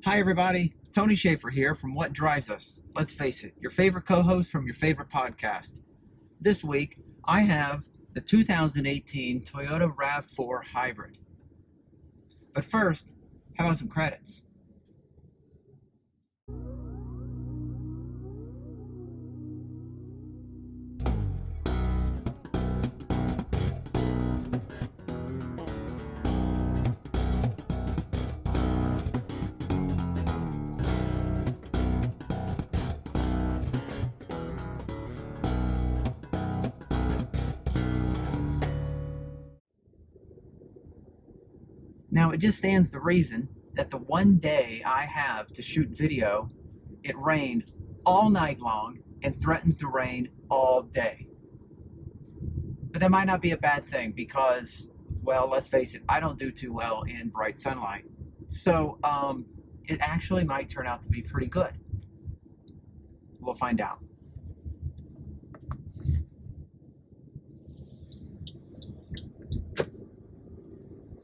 Hi everybody, Tony Schaefer here from What Drives Us. Let's face it, your favorite co-host from your favorite podcast. This week, I have the 2018 Toyota RAV4 Hybrid. But first, how about some credits? Now, it just stands to reason that the one day I have to shoot video, it rained all night long and threatens to rain all day. But that might not be a bad thing because, well, let's face it, I don't do too well in bright sunlight. So, it actually might turn out to be pretty good. We'll find out.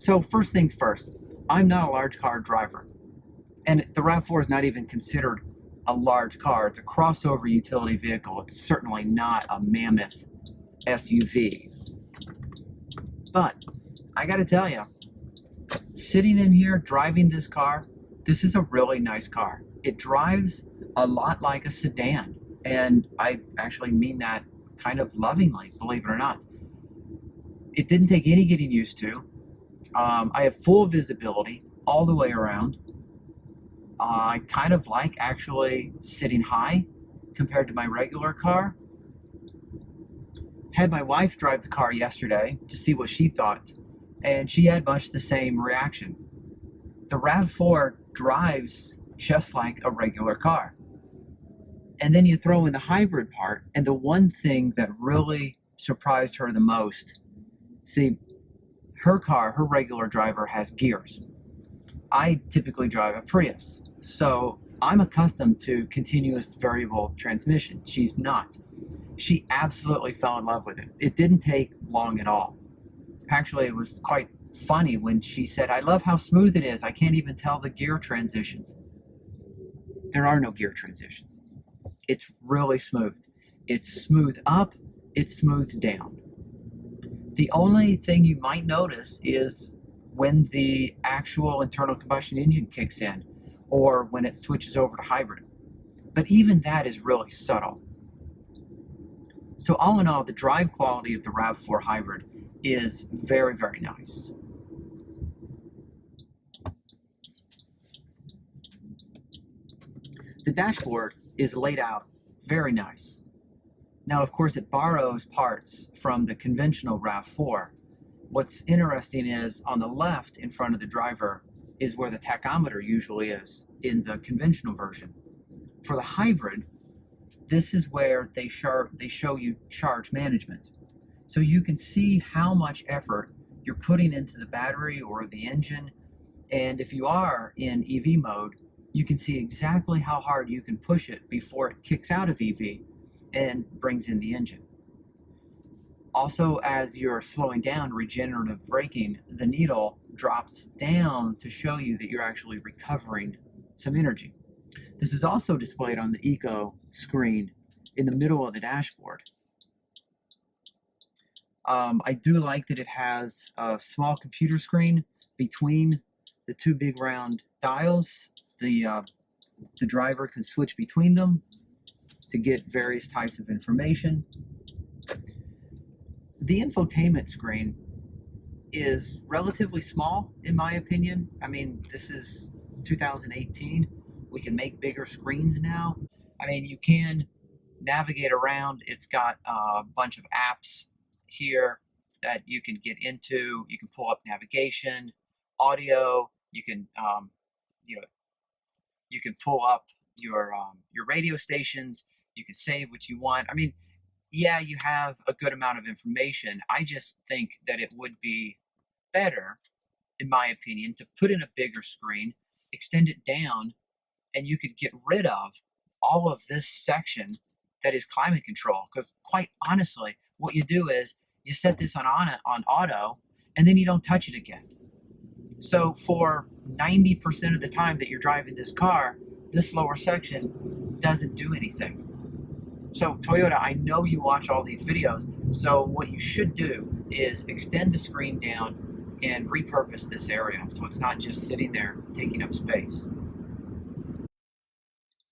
So first things first, I'm not a large car driver. And the RAV4 is not even considered a large car. It's a crossover utility vehicle. It's certainly not a mammoth SUV. But I gotta tell you, sitting in here driving this car, this is a really nice car. It drives a lot like a sedan. And I actually mean that kind of lovingly, believe it or not. It didn't take any getting used to. I have full visibility all the way around. I kind of like actually sitting high compared to my regular car. Had my wife drive the car yesterday to see what she thought, and she had much the same reaction. The RAV4 drives just like a regular car. And then you throw in the hybrid part, and the one thing that really surprised her the most, see, her car, her regular driver has gears. I typically drive a Prius, so I'm accustomed to continuous variable transmission. She's not. She absolutely fell in love with it. It didn't take long at all. Actually, it was quite funny when she said, "I love how smooth it is. I can't even tell the gear transitions." There are no gear transitions. It's really smooth. It's smooth up, it's smooth down. The only thing you might notice is when the actual internal combustion engine kicks in or when it switches over to hybrid. But even that is really subtle. So all in all, the drive quality of the RAV4 Hybrid is very, very nice. The dashboard is laid out very nice. Now, of course, it borrows parts from the conventional RAV4. What's interesting is on the left in front of the driver is where the tachometer usually is in the conventional version. For the hybrid, this is where they show you charge management. So you can see how much effort you're putting into the battery or the engine. And if you are in EV mode, you can see exactly how hard you can push it before it kicks out of EV and brings in the engine. Also, as you're slowing down regenerative braking, the needle drops down to show you that you're actually recovering some energy. This is also displayed on the Eco screen in the middle of the dashboard. I do like that it has a small computer screen between the two big round dials. The driver can switch between them to get various types of information. The infotainment screen is relatively small, in my opinion. I mean, this is 2018. We can make bigger screens now. I mean, you can navigate around. It's got a bunch of apps here that you can get into. You can pull up navigation, audio. You can, you can pull up your radio stations. You can save what you want. I mean, yeah, you have a good amount of information. I just think that it would be better, in my opinion, to put in a bigger screen, extend it down, and you could get rid of all of this section that is climate control. Because quite honestly, what you do is you set this on auto, and then you don't touch it again. So for 90% of the time that you're driving this car, this lower section doesn't do anything. So Toyota, I know you watch all these videos, so what you should do is extend the screen down and repurpose this area so it's not just sitting there taking up space.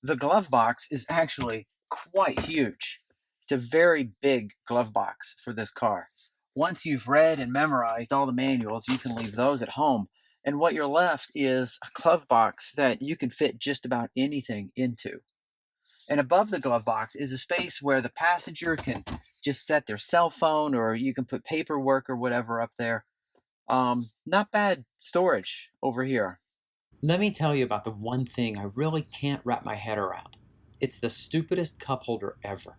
The glove box is actually quite huge. It's a very big glove box for this car. Once you've read and memorized all the manuals, you can leave those at home. And what you're left is a glove box that you can fit just about anything into. And above the glove box is a space where the passenger can just set their cell phone, or you can put paperwork or whatever up there. Not bad storage over here. Let me tell you about the one thing I really can't wrap my head around. It's the stupidest cup holder ever.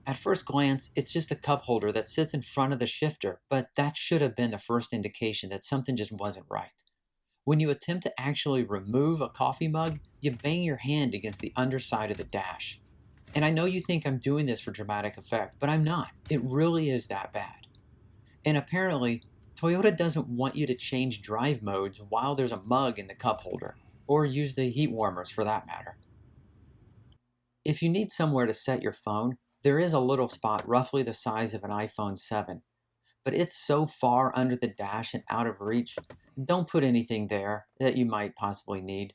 At first glance, it's just a cup holder that sits in front of the shifter, but that should have been the first indication that something just wasn't right. When you attempt to actually remove a coffee mug, you bang your hand against the underside of the dash. And I know you think I'm doing this for dramatic effect, but I'm not. It really is that bad. And apparently, Toyota doesn't want you to change drive modes while there's a mug in the cup holder, or use the heat warmers for that matter. If you need somewhere to set your phone, there is a little spot roughly the size of an iPhone 7, but it's so far under the dash and out of reach, don't put anything there that you might possibly need.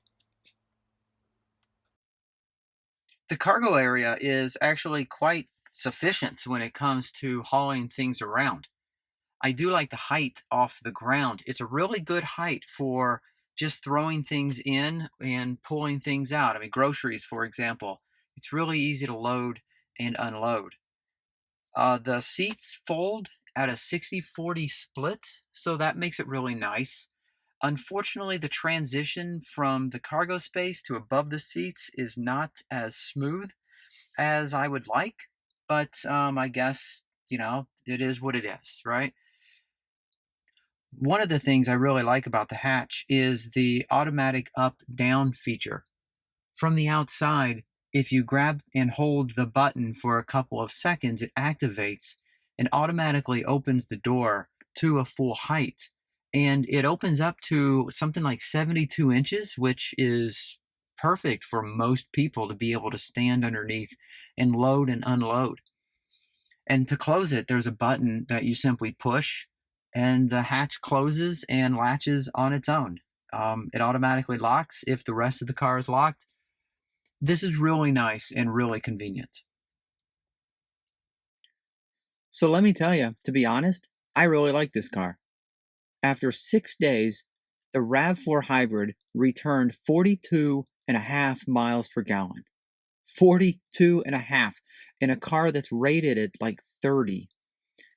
The cargo area is actually quite sufficient when it comes to hauling things around. I do like the height off the ground. It's a really good height for just throwing things in and pulling things out. I mean, groceries, for example. It's really easy to load and unload. The seats fold at a 60-40 split, so that makes it really nice. Unfortunately, the transition from the cargo space to above the seats is not as smooth as I would like, but I guess, it is what it is, right? One of the things I really like about the hatch is the automatic up-down feature. From the outside, if you grab and hold the button for a couple of seconds, it activates and automatically opens the door to a full height. And it opens up to something like 72 inches, which is perfect for most people to be able to stand underneath and load and unload. And to close it, there's a button that you simply push, and the hatch closes and latches on its own. It automatically locks if the rest of the car is locked. This is really nice and really convenient. So let me tell you, to be honest, I really like this car. After 6 days, the RAV4 Hybrid returned 42.5 miles per gallon. 42.5 in a car that's rated at like 30.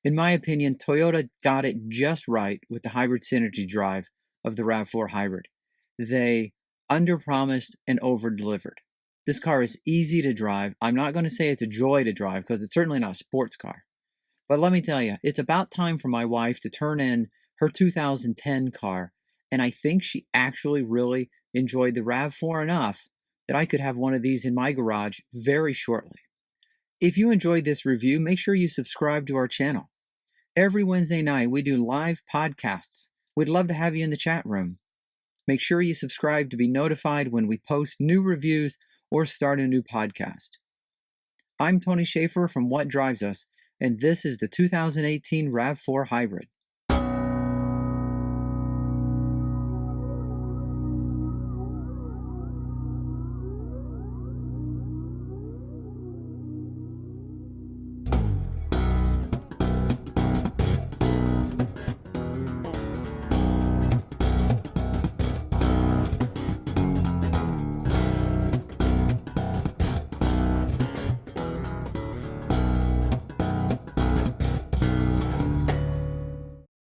In my opinion, Toyota got it just right with the hybrid synergy drive of the RAV4 Hybrid. They underpromised and overdelivered. This car is easy to drive. I'm not going to say it's a joy to drive because it's certainly not a sports car. But let me tell you, it's about time for my wife to turn in her 2010 car, and I think she actually really enjoyed the RAV4 enough that I could have one of these in my garage very shortly. If you enjoyed this review, make sure you subscribe to our channel. Every Wednesday night, we do live podcasts. We'd love to have you in the chat room. Make sure you subscribe to be notified when we post new reviews or start a new podcast. I'm Tony Schaefer from What Drives Us, and this is the 2018 RAV4 Hybrid.